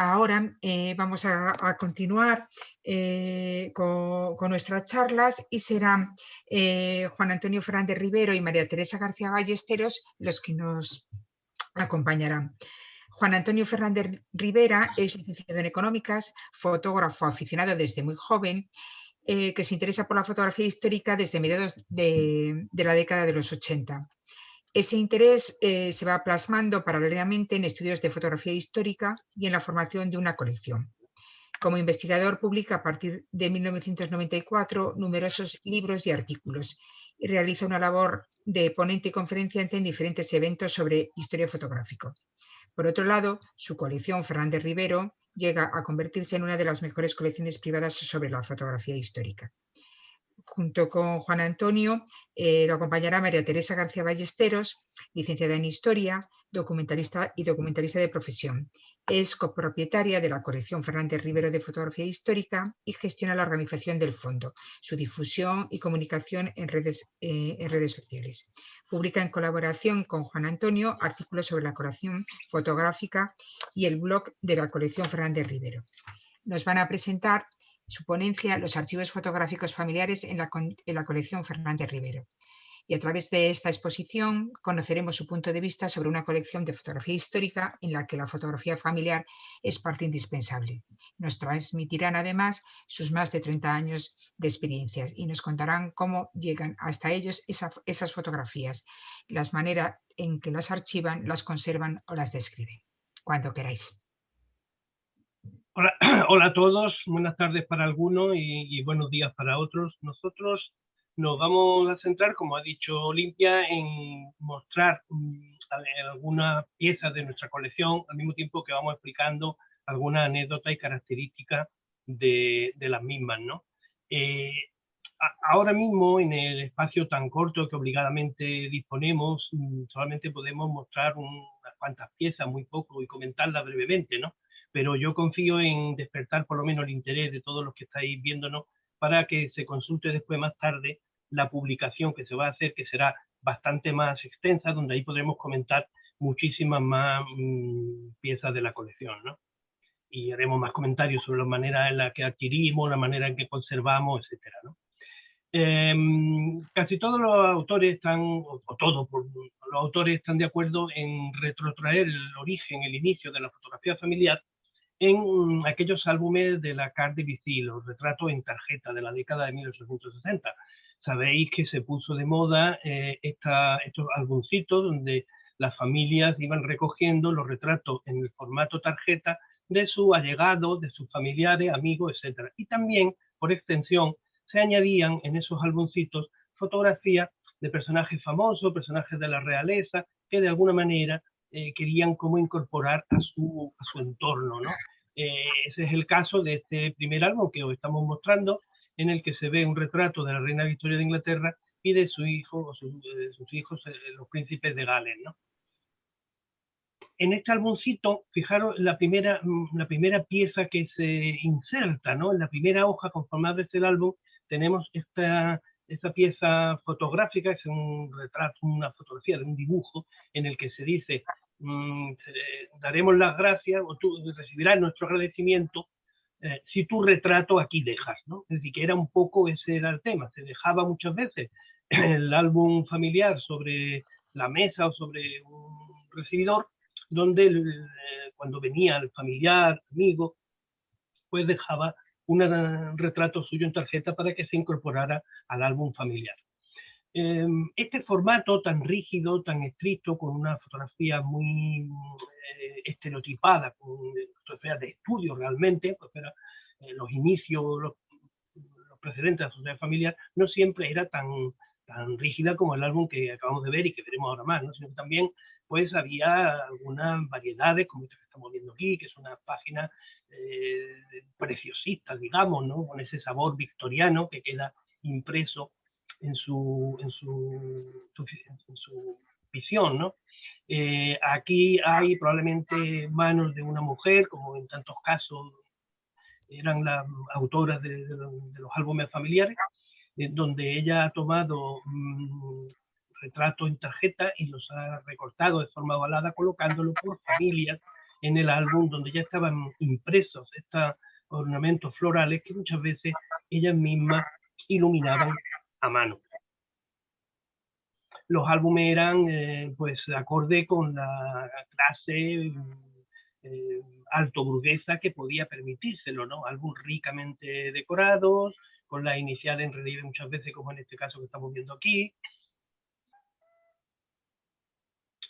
ahora vamos a continuar con nuestras charlas y serán Juan Antonio Fernández Rivero y María Teresa García Ballesteros los que nos acompañarán. Juan Antonio Fernández Rivera es licenciado en Económicas, fotógrafo aficionado desde muy joven, que se interesa por la fotografía histórica desde mediados de la década de los 80. Ese interés se va plasmando paralelamente en estudios de fotografía histórica y en la formación de una colección. Como investigador publica a partir de 1994 numerosos libros y artículos y realiza una labor de ponente y conferenciante en diferentes eventos sobre historia fotográfica. Por otro lado, su colección Fernández Rivero llega a convertirse en una de las mejores colecciones privadas sobre la fotografía histórica. Junto con Juan Antonio lo acompañará María Teresa García Ballesteros, licenciada en Historia, documentalista de profesión. Es copropietaria de la colección Fernández Rivero de Fotografía Histórica y gestiona la organización del fondo, su difusión y comunicación en redes sociales. Publica en colaboración con Juan Antonio artículos sobre la colección fotográfica y el blog de la colección Fernández Rivero. Nos van a presentar su ponencia Los archivos fotográficos familiares en la colección Fernández Rivero. Y a través de esta exposición conoceremos su punto de vista sobre una colección de fotografía histórica en la que la fotografía familiar es parte indispensable. Nos transmitirán además sus más de 30 años de experiencias y nos contarán cómo llegan hasta ellos esas fotografías, las maneras en que las archivan, las conservan o las describen. Cuando queráis. Hola, hola a todos, buenas tardes para algunos y buenos días para otros. Nosotros nos vamos a centrar, como ha dicho Olimpia, en mostrar algunas piezas de nuestra colección, al mismo tiempo que vamos explicando algunas anécdotas y características de las mismas, ¿no? Ahora mismo, en el espacio tan corto que obligadamente disponemos, solamente podemos mostrar unas cuantas piezas, muy poco, y comentarlas brevemente, ¿no? Pero yo confío en despertar por lo menos el interés de todos los que estáis viéndonos para que se consulte después más tarde la publicación que se va a hacer, que será bastante más extensa, donde ahí podremos comentar muchísimas más piezas de la colección, ¿no? Y haremos más comentarios sobre la manera en la que adquirimos, la manera en que conservamos, etcétera, ¿no? Casi todos los autores están, o todos los autores están de acuerdo en retrotraer el origen, el inicio de la fotografía familiar en aquellos álbumes de la Carte de Vichy, los retratos en tarjeta de la década de 1860. Sabéis que se puso de moda estos álbumcitos donde las familias iban recogiendo los retratos en el formato tarjeta de sus allegados, de sus familiares, amigos, etc. Y también, por extensión, se añadían en esos álbumcitos fotografías de personajes famosos, personajes de la realeza, que de alguna manera querían como incorporar a su entorno, ¿no? Ese es el caso de este primer álbum que os estamos mostrando, en el que se ve un retrato de la reina Victoria de Inglaterra y de su hijo, o sus hijos, los príncipes de Gales, ¿no? En este álbumcito, fijaros la primera pieza que se inserta, ¿no? En la primera hoja conformada este álbum tenemos esta pieza fotográfica, es un retrato, una fotografía de un dibujo en el que se dice daremos las gracias o tú recibirás nuestro agradecimiento si tu retrato aquí dejas, ¿no? Es decir, que era un poco, ese era el tema, se dejaba muchas veces el álbum familiar sobre la mesa o sobre un recibidor, donde cuando venía el familiar, amigo, pues dejaba un retrato suyo en tarjeta para que se incorporara al álbum familiar. Este formato tan rígido, tan estricto, con una fotografía muy estereotipada, con fotografías de estudio realmente, pues era, los inicios, los precedentes de la sociedad familiar, no siempre era tan rígida como el álbum que acabamos de ver y que veremos ahora más, ¿no? Sino que también pues había algunas variedades, como esta que estamos viendo aquí, que es una página preciosista, digamos, ¿no? Con ese sabor victoriano que queda impreso en su visión, ¿no? Aquí hay probablemente manos de una mujer, como en tantos casos eran las autoras de los álbumes familiares, donde ella ha tomado retratos en tarjeta y los ha recortado de forma ovalada, colocándolo por familias en el álbum, donde ya estaban impresos estos ornamentos florales que muchas veces ellas mismas iluminaban a mano. Los álbumes eran pues acorde con la clase alto burguesa que podía permitírselo, ¿no? Álbum ricamente decorados, con las iniciales en relieve muchas veces, como en este caso que estamos viendo aquí.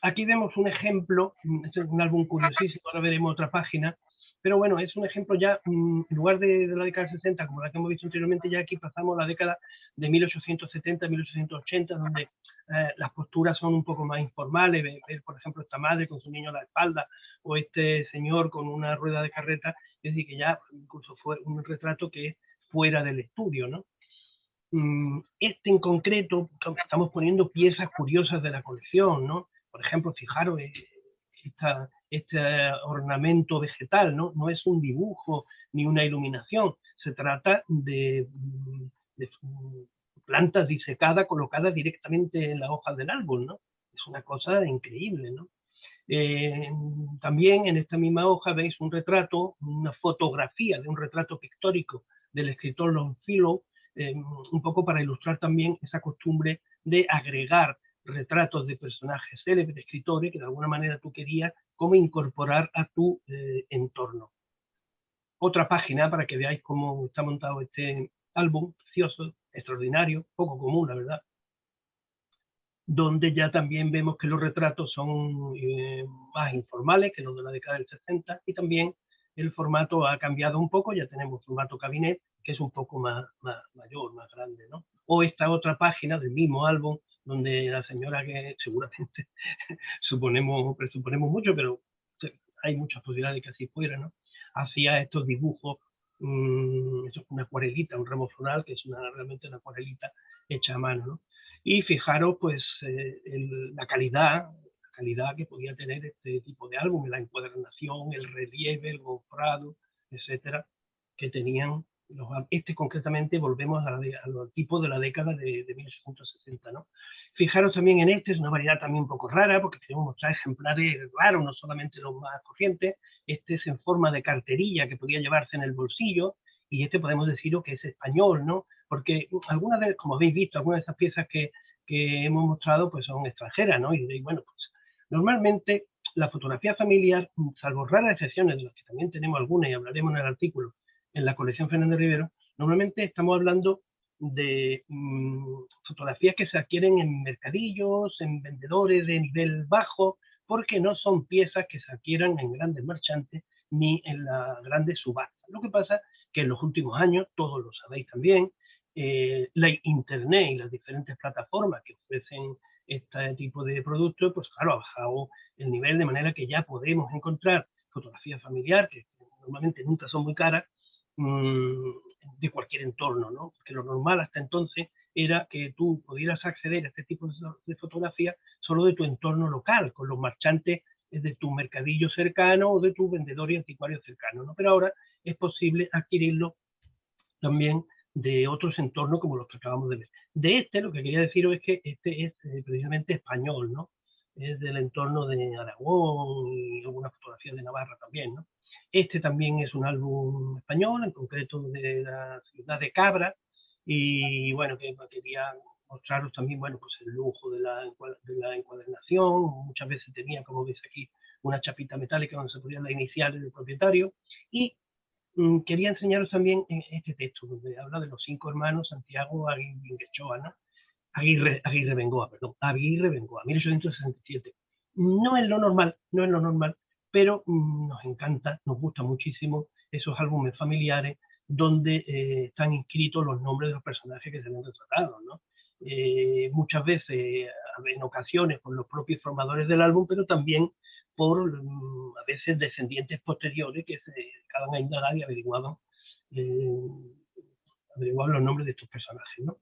Aquí vemos un ejemplo, este es un álbum curiosísimo, ahora veremos otra página, pero bueno, es un ejemplo ya, en lugar de la década del 60, como la que hemos visto anteriormente, ya aquí pasamos a la década de 1870, 1880, donde las posturas son un poco más informales, ver, por ejemplo, esta madre con su niño a la espalda, o este señor con una rueda de carreta, es decir, que ya incluso fue un retrato que es fuera del estudio, ¿no? Este en concreto, estamos poniendo piezas curiosas de la colección, ¿no? Por ejemplo, fijaros, este ornamento vegetal, ¿no? No es un dibujo ni una iluminación, se trata de plantas disecadas colocadas directamente en las hojas del árbol, ¿no? Es una cosa increíble, ¿no? También en esta misma hoja veis un retrato, una fotografía de un retrato pictórico del escritor Longfellow, un poco para ilustrar también esa costumbre de agregar retratos de personajes célebres, de escritores, que de alguna manera tú querías cómo incorporar a tu entorno. Otra página para que veáis cómo está montado este álbum, precioso, extraordinario, poco común, la verdad, donde ya también vemos que los retratos son más informales que los de la década del 60, y también el formato ha cambiado un poco, ya tenemos formato cabinet, que es un poco más mayor, más grande, ¿no? O esta otra página del mismo álbum, donde la señora, que seguramente presuponemos mucho, pero hay muchas posibilidades de que así fuera, ¿no? Hacía estos dibujos, eso es una acuarelita, un ramo floral, que es realmente una acuarelita hecha a mano, ¿no? Y fijaros, pues, la calidad que podía tener este tipo de álbum, la encuadernación, el relieve, el gofrado, etcétera, que tenían este concretamente. Volvemos a los tipos de la década de 1860, ¿no? Fijaros también en este, es una variedad también un poco rara, porque queremos mostrar ejemplares raros, no solamente los más corrientes. Este es en forma de carterilla que podía llevarse en el bolsillo, y este podemos deciros que es español, ¿no? Porque algunas de, como habéis visto, algunas de esas piezas que hemos mostrado pues son extranjeras, ¿no? Y bueno, pues normalmente la fotografía familiar, salvo raras excepciones, de las que también tenemos algunas y hablaremos en el artículo, en la colección Fernández Rivero, normalmente estamos hablando de fotografías que se adquieren en mercadillos, en vendedores de nivel bajo, porque no son piezas que se adquieran en grandes marchantes ni en las grandes subastas. Lo que pasa que en los últimos años, todos lo sabéis también, la internet y las diferentes plataformas que ofrecen este tipo de productos, pues claro, ha bajado el nivel, de manera que ya podemos encontrar fotografía familiar, que normalmente nunca son muy caras, de cualquier entorno, ¿no? Porque lo normal hasta entonces era que tú pudieras acceder a este tipo de fotografía solo de tu entorno local, con los marchantes de tu mercadillo cercano o de tu vendedor y anticuario cercano, ¿no? Pero ahora es posible adquirirlo también de otros entornos como los que acabamos de ver. De este, lo que quería deciros es que este es precisamente español, ¿no? Es del entorno de Aragón y algunas fotografías de Navarra también, ¿no? Este también es un álbum español, en concreto de la ciudad de Cabra, y bueno, que quería mostraros también, bueno, pues el lujo de la encuadernación. Muchas veces tenía, como veis aquí, una chapita metálica donde se ponían las iniciales del propietario, y quería enseñaros también este texto, donde habla de los 5 hermanos Santiago Aguirre Bengoa, 1867. No es lo normal, pero nos encanta, nos gusta muchísimo esos álbumes familiares donde están inscritos los nombres de los personajes que se han retratado, ¿no? Muchas veces, en ocasiones, por los propios formadores del álbum, pero también por a veces descendientes posteriores que se dedicaban a indagar y averiguaban los nombres de estos personajes, ¿no?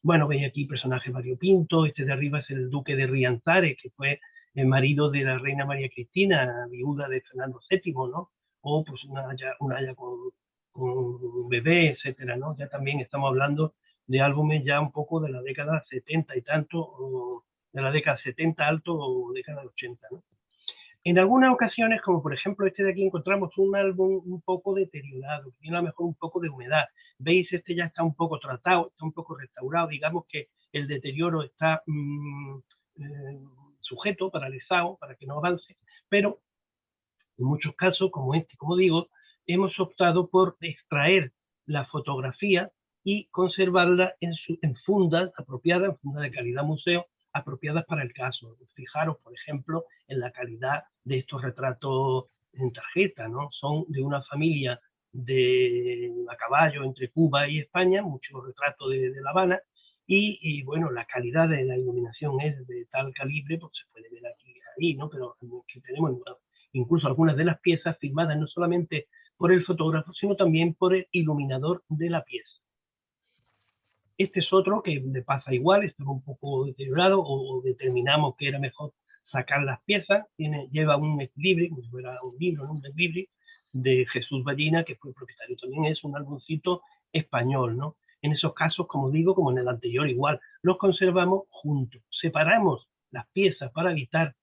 Bueno, veis aquí personajes variopintos. Este de arriba es el duque de Rianzares, que fue el marido de la reina María Cristina, viuda de Fernando VII, ¿no? O pues una haya con un bebé, etcétera, ¿no? Ya también estamos hablando de álbumes ya un poco de la década 70 y tanto, o de la década 70 alto o década 80, ¿no? En algunas ocasiones, como por ejemplo este de aquí, encontramos un álbum un poco deteriorado, que tiene a lo mejor un poco de humedad. Veis, este ya está un poco tratado, está un poco restaurado, digamos que el deterioro está sujeto, paralizado, para que no avance, pero en muchos casos, como este, como digo, hemos optado por extraer la fotografía y conservarla en fundas apropiadas, en fundas de calidad museo, apropiadas para el caso. Fijaros, por ejemplo, en la calidad de estos retratos en tarjeta, ¿no? Son de una familia a caballo entre Cuba y España, muchos retratos de La Habana, y bueno, la calidad de la iluminación es de tal calibre, pues se puede ver aquí ahí, ¿no? Pero que tenemos incluso algunas de las piezas firmadas no solamente por el fotógrafo, sino también por el iluminador de la pieza. Este es otro que le pasa igual, está un poco deteriorado, o determinamos que era mejor sacar las piezas. Lleva un equilibrio, como si fuera un libro, ¿no? Un equilibrio de Jesús Ballina, que fue propietario. También es un álbumcito español, ¿no? En esos casos, como digo, como en el anterior, igual, los conservamos juntos. Separamos las piezas para evitar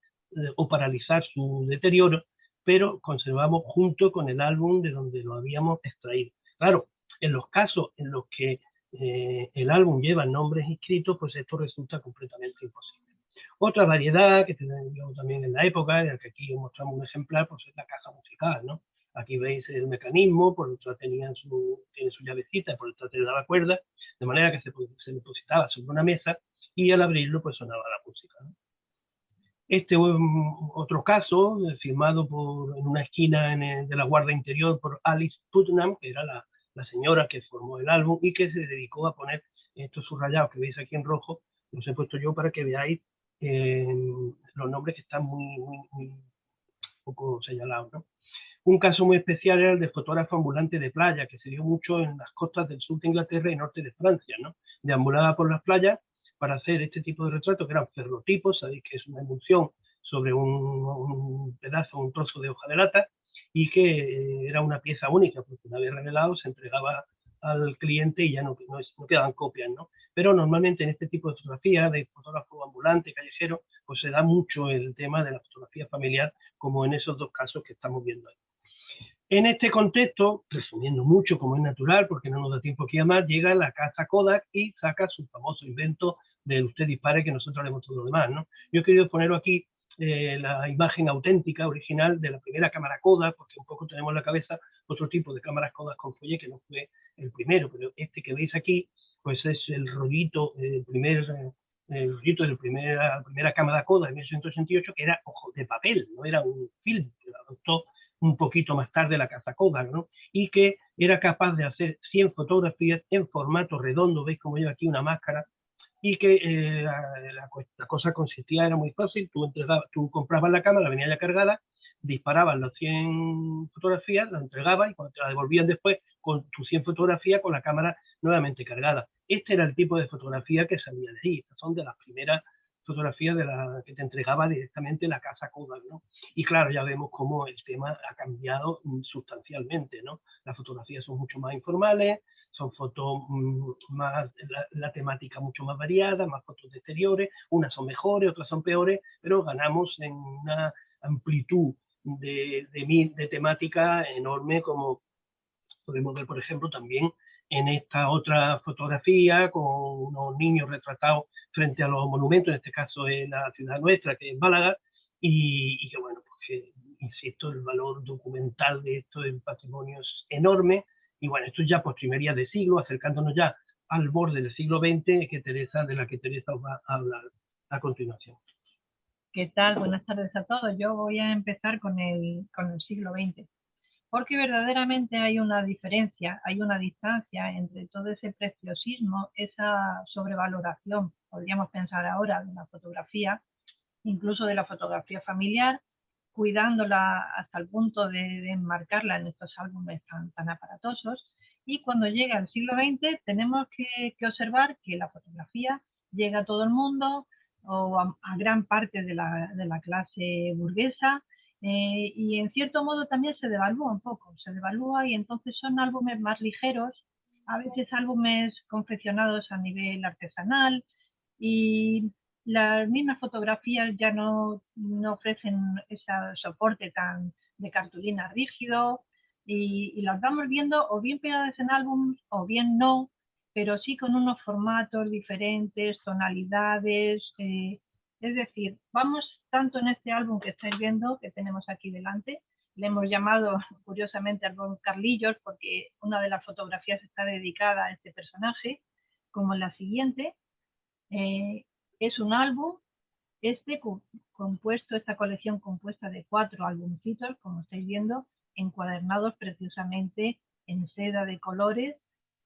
o paralizar su deterioro, pero conservamos junto con el álbum de donde lo habíamos extraído. Claro, en los casos en los que el álbum lleva nombres inscritos, pues esto resulta completamente imposible. Otra variedad que tenemos también en la época, en la que aquí os mostramos un ejemplar, pues es la caja musical, ¿no? Aquí veis el mecanismo, por detrás tiene su llavecita, por detrás tiene la cuerda, de manera que se depositaba sobre una mesa y al abrirlo pues sonaba la música, ¿no? Este otro caso, firmado en una esquina de la Guardia Interior por Alice Putnam, que era la señora que formó el álbum y que se dedicó a poner estos subrayados que veis aquí en rojo, los he puesto yo para que veáis los nombres que están muy poco señalados, ¿no? Un caso muy especial era el de fotógrafo ambulante de playa, que se dio mucho en las costas del sur de Inglaterra y norte de Francia, ¿no? Deambulaba por las playas para hacer este tipo de retratos, que eran ferrotipos, sabéis que es una emulsión sobre un pedazo, un trozo de hoja de lata, y que era una pieza única, porque una vez revelado se entregaba al cliente y ya no quedaban copias, ¿no? Pero normalmente en este tipo de fotografía, de fotógrafo ambulante, callejero, pues se da mucho el tema de la fotografía familiar, como en esos dos casos que estamos viendo ahí. En este contexto, resumiendo mucho como es natural, porque no nos da tiempo aquí a más, llega la casa Kodak y saca su famoso invento del usted dispare, que nosotros haremos todo lo demás, ¿no? Yo he querido poner aquí la imagen auténtica, original, de la primera cámara Kodak, porque un poco tenemos en la cabeza otro tipo de cámaras Kodak con folle, que no fue el primero, pero este que veis aquí, pues es el rollito, el rollito de la primera cámara Kodak de 1988, que era ojo de papel, no era un film, que lo adoptó un poquito más tarde la casa Kodak, ¿no? Y que era capaz de hacer 100 fotografías en formato redondo, veis como lleva aquí una máscara, y que la cosa consistía, era muy fácil, tú comprabas la cámara, venía ya cargada, disparabas las 100 fotografías, la entregabas y cuando te la devolvían después con tus 100 fotografías con la cámara nuevamente cargada. Este era el tipo de fotografía que salía de ahí. Estas son de las primeras fotografías que te entregaba directamente la casa Kodak, ¿no? Y claro, ya vemos cómo el tema ha cambiado sustancialmente, ¿no? Las fotografías son mucho más informales, son fotos más, la temática mucho más variada, más fotos de exteriores, unas son mejores, otras son peores, pero ganamos en una amplitud de temática enorme, como podemos ver, por ejemplo, también en esta otra fotografía con unos niños retratados frente a los monumentos, en este caso es la ciudad nuestra, que es Málaga, y que bueno, porque, insisto, el valor documental de esto del patrimonio es enorme, y bueno, esto es ya postrimería de siglo, acercándonos ya al borde del siglo XX, de la que Teresa os va a hablar a continuación. ¿Qué tal? Buenas tardes a todos. Yo voy a empezar con el siglo XX, porque verdaderamente hay una diferencia, hay una distancia entre todo ese preciosismo, esa sobrevaloración, podríamos pensar ahora, de la fotografía, incluso de la fotografía familiar, cuidándola hasta el punto de enmarcarla en estos álbumes tan aparatosos. Y cuando llega el siglo XX tenemos que observar que la fotografía llega a todo el mundo, o a gran parte de la clase burguesa, y en cierto modo también se devalúa un poco, se devalúa, y entonces son álbumes más ligeros, a veces álbumes confeccionados a nivel artesanal, y Las mismas fotografías ya no ofrecen ese soporte tan de cartulina rígido y las vamos viendo o bien pegadas en álbumes o bien no, pero sí con unos formatos diferentes, tonalidades. Es decir, vamos tanto en este álbum que estáis viendo, que tenemos aquí delante, le hemos llamado curiosamente álbum Carlillos porque una de las fotografías está dedicada a este personaje, como en la siguiente. Es un álbum compuesto, esta colección compuesta de 4 álbumcitos, como estáis viendo, encuadernados preciosamente en seda de colores.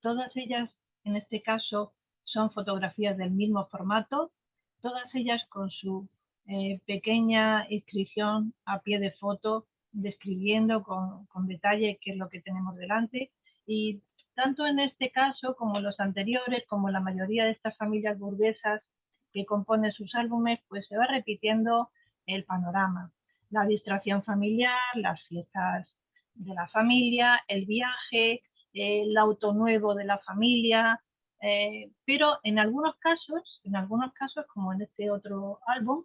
Todas ellas, en este caso, son fotografías del mismo formato, todas ellas con su pequeña inscripción a pie de foto, describiendo con detalle qué es lo que tenemos delante. Y tanto en este caso como en los anteriores, como la mayoría de estas familias burguesas que componen sus álbumes, pues se va repitiendo el panorama. La distracción familiar, las fiestas de la familia, el viaje, el auto nuevo de la familia, pero en algunos casos, como en este otro álbum,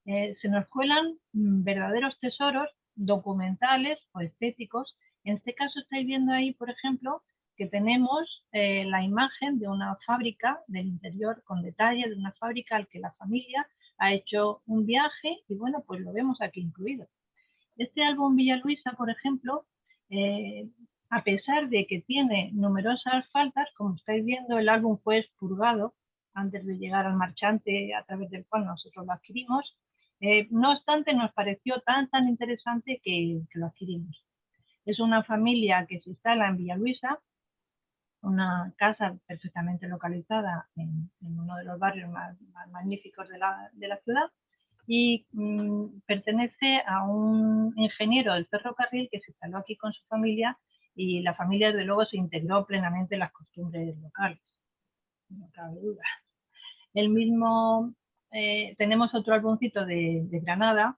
se nos cuelan verdaderos tesoros documentales o estéticos. En este caso estáis viendo ahí, por ejemplo, que tenemos la imagen de una fábrica del interior con detalle de una fábrica al que la familia ha hecho un viaje y bueno, pues lo vemos aquí incluido. Este álbum Villa Luisa, por ejemplo, a pesar de que tiene numerosas faltas, como estáis viendo, el álbum fue expurgado antes de llegar al marchante a través del cual nosotros lo adquirimos. No obstante, nos pareció tan interesante que lo adquirimos. Es una familia que se instala en Villa Luisa, una casa perfectamente localizada en uno de los barrios más magníficos de la ciudad y pertenece a un ingeniero del ferrocarril que se instaló aquí con su familia y la familia desde luego se integró plenamente en las costumbres locales, no cabe duda. El mismo, tenemos otro álbumcito de Granada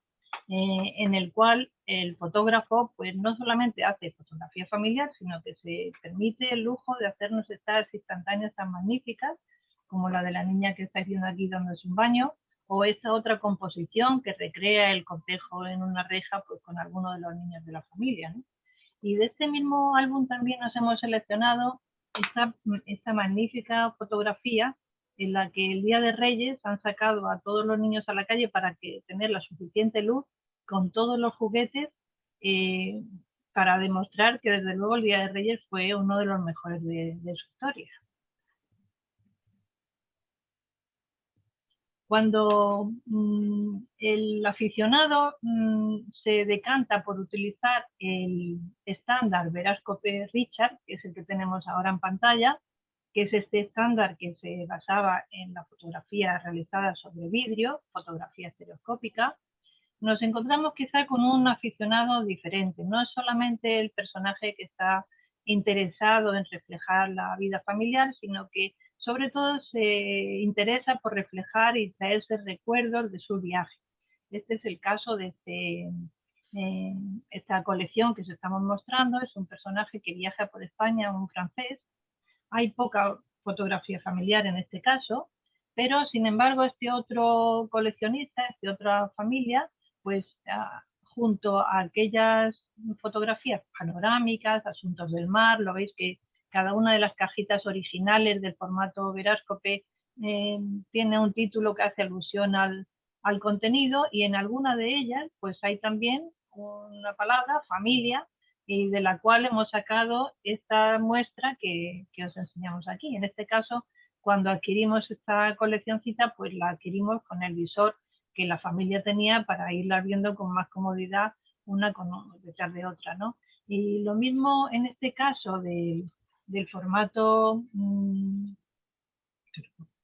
en el cual el fotógrafo pues no solamente hace fotografía familiar, sino que se permite el lujo de hacernos estas instantáneas tan magníficas como la de la niña que estáis viendo aquí dándose un baño, o esta otra composición que recrea el cortejo en una reja pues con alguno de los niños de la familia, ¿no? Y de este mismo álbum también nos hemos seleccionado esta magnífica fotografía en la que el Día de Reyes han sacado a todos los niños a la calle para que tener la suficiente luz con todos los juguetes para demostrar que desde luego el Día de Reyes fue uno de los mejores de su historia. Cuando el aficionado se decanta por utilizar el estándar Veráscope Richard, que es el que tenemos ahora en pantalla, que es este estándar que se basaba en la fotografía realizada sobre vidrio, fotografía estereoscópica, nos encontramos quizá con un aficionado diferente. No es solamente el personaje que está interesado en reflejar la vida familiar, sino que sobre todo se interesa por reflejar y traerse recuerdos de su viaje. Este es el caso de esta colección que os estamos mostrando. Es un personaje que viaja por España, un francés. Hay poca fotografía familiar en este caso, pero sin embargo este otro coleccionista, esta otra familia, pues junto a aquellas fotografías panorámicas, asuntos del mar, lo veis que cada una de las cajitas originales del formato Veráscope tiene un título que hace alusión al contenido y en alguna de ellas pues hay también una palabra, familia, y de la cual hemos sacado esta muestra que os enseñamos aquí. En este caso, cuando adquirimos esta coleccioncita, pues la adquirimos con el visor que la familia tenía para irlas viendo con más comodidad una detrás de otra, ¿no? Y lo mismo en este caso del formato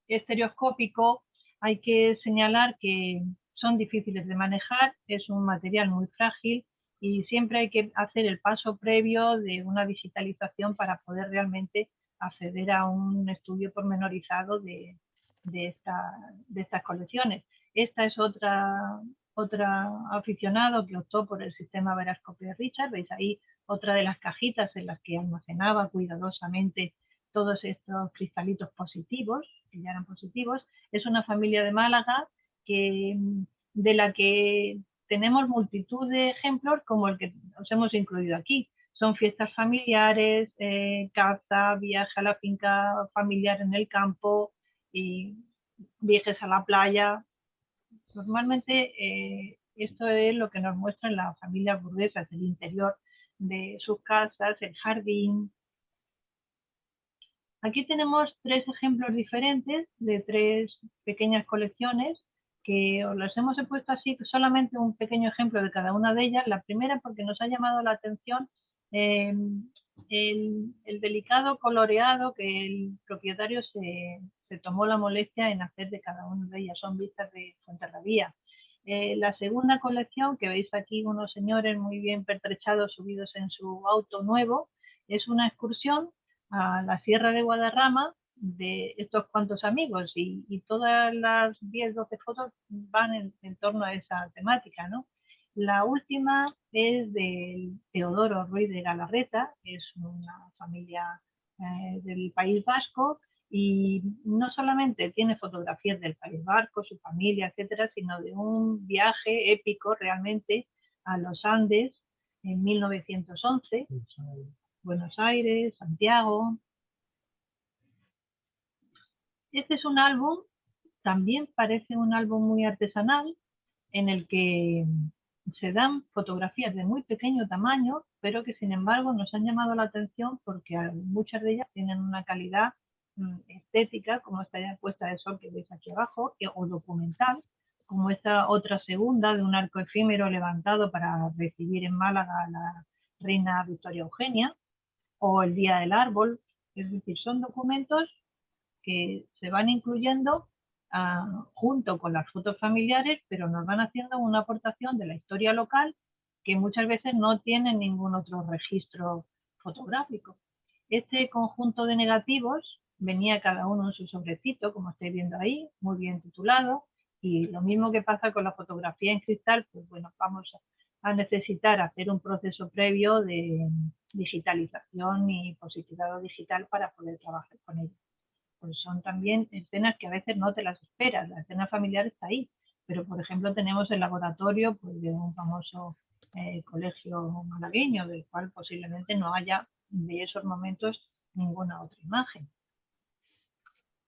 estereoscópico, hay que señalar que son difíciles de manejar, es un material muy frágil y siempre hay que hacer el paso previo de una digitalización para poder realmente acceder a un estudio pormenorizado de estas colecciones. Esta es otra aficionado que optó por el sistema Veráscope Richard. Veis ahí otra de las cajitas en las que almacenaba cuidadosamente todos estos cristalitos positivos, que ya eran positivos. Es una familia de Málaga de la que tenemos multitud de ejemplos como el que os hemos incluido aquí. Son fiestas familiares, caza, viaje a la finca familiar en el campo, y viajes a la playa. Normalmente esto es lo que nos muestran las familias burguesas, el interior de sus casas, el jardín. Aquí tenemos 3 ejemplos diferentes de 3 pequeñas colecciones que os las hemos puesto así, solamente un pequeño ejemplo de cada una de ellas. La primera porque nos ha llamado la atención el delicado coloreado que el propietario se tomó la molestia en hacer de cada una de ellas. Son vistas de Fuenterrabía. La segunda colección, que veis aquí unos señores muy bien pertrechados subidos en su auto nuevo, es una excursión a la Sierra de Guadarrama de estos cuantos amigos, y todas las 10-12 fotos van en torno a esa temática, ¿no? La última es de Teodoro Ruiz de Galarreta, que es una familia del País Vasco, y no solamente tiene fotografías del País Vasco, su familia, etcétera, sino de un viaje épico realmente a los Andes en 1911, Buenos Aires, Santiago. Este es un álbum, también parece un álbum muy artesanal, en el que se dan fotografías de muy pequeño tamaño, pero que sin embargo nos han llamado la atención porque muchas de ellas tienen una calidad estética, como esta puesta de sol que veis aquí abajo, o documental, como esta otra segunda de un arco efímero levantado para recibir en Málaga a la reina Victoria Eugenia, o el Día del Árbol. Es decir, son documentos que se van incluyendo junto con las fotos familiares, pero nos van haciendo una aportación de la historia local que muchas veces no tiene ningún otro registro fotográfico. Este conjunto de negativos venía cada uno en su sobrecito, como estáis viendo ahí, muy bien titulado, y lo mismo que pasa con la fotografía en cristal, pues bueno, vamos a necesitar hacer un proceso previo de digitalización y positivado digital para poder trabajar con ello. Pues son también escenas que a veces no te las esperas, la escena familiar está ahí, pero por ejemplo tenemos el laboratorio pues, de un famoso colegio malagueño, del cual posiblemente no haya de esos momentos ninguna otra imagen.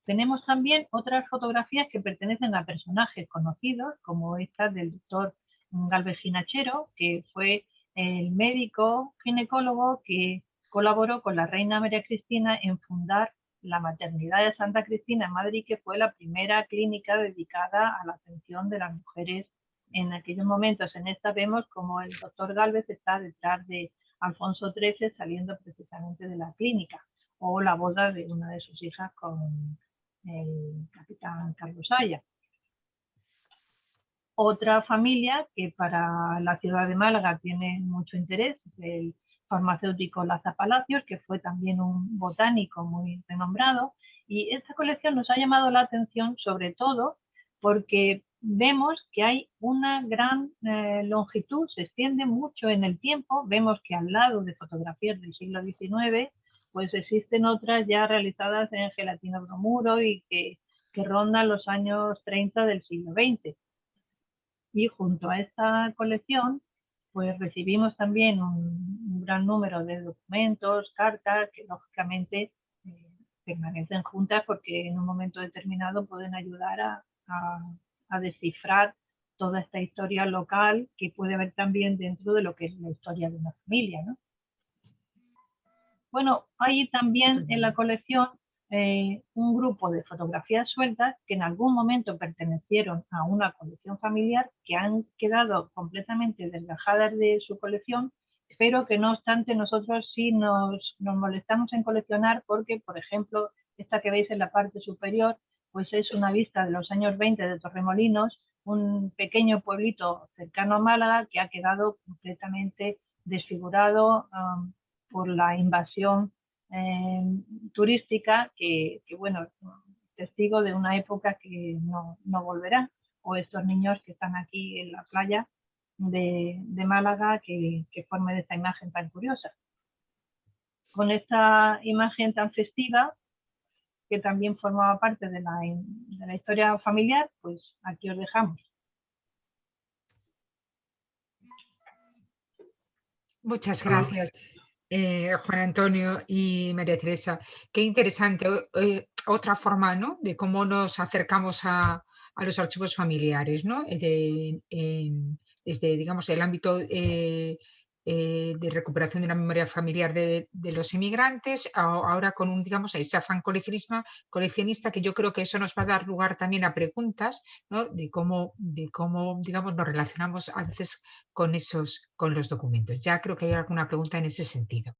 Tenemos también otras fotografías que pertenecen a personajes conocidos, como esta del doctor Gálvez Ginachero, que fue el médico ginecólogo que colaboró con la reina María Cristina en fundar la maternidad de Santa Cristina en Madrid, que fue la primera clínica dedicada a la atención de las mujeres en aquellos momentos. En esta vemos como el doctor Gálvez está detrás de Alfonso XIII saliendo precisamente de la clínica, o la boda de una de sus hijas con el capitán Carlos Haya. Otra familia que para la ciudad de Málaga tiene mucho interés es el farmacéutico Laza Palacios, que fue también un botánico muy renombrado, y esta colección nos ha llamado la atención sobre todo porque vemos que hay una gran longitud, se extiende mucho en el tiempo. Vemos que al lado de fotografías del siglo XIX pues existen otras ya realizadas en gelatina bromuro y que rondan los años 30 del siglo XX. Y junto a esta colección pues recibimos también un gran número de documentos, cartas, que lógicamente permanecen juntas porque en un momento determinado pueden ayudar a descifrar toda esta historia local que puede haber también dentro de lo que es la historia de una familia, ¿no? Bueno, hay también en la colección un grupo de fotografías sueltas que en algún momento pertenecieron a una colección familiar, que han quedado completamente desgajadas de su colección, pero que no obstante nosotros sí nos molestamos en coleccionar porque, por ejemplo, esta que veis en la parte superior, pues es una vista de los años 20 de Torremolinos, un pequeño pueblito cercano a Málaga que ha quedado completamente desfigurado por la invasión turística que, bueno, testigo de una época que no volverá, o estos niños que están aquí en la playa de Málaga que formen esta imagen tan curiosa. con esta imagen tan festiva, que también formaba parte de la historia familiar, pues aquí os dejamos. Muchas gracias, Juan Antonio y María Teresa. Qué interesante. Otra forma, ¿no?, de cómo nos acercamos a los archivos familiares, ¿no? Desde, digamos, el ámbito de recuperación de una memoria familiar de los inmigrantes, ahora con un, digamos, ese afán coleccionista, que yo creo que eso nos va a dar lugar también a preguntas, ¿no?, de cómo, digamos, nos relacionamos a veces con los documentos. Ya creo que hay alguna pregunta en ese sentido.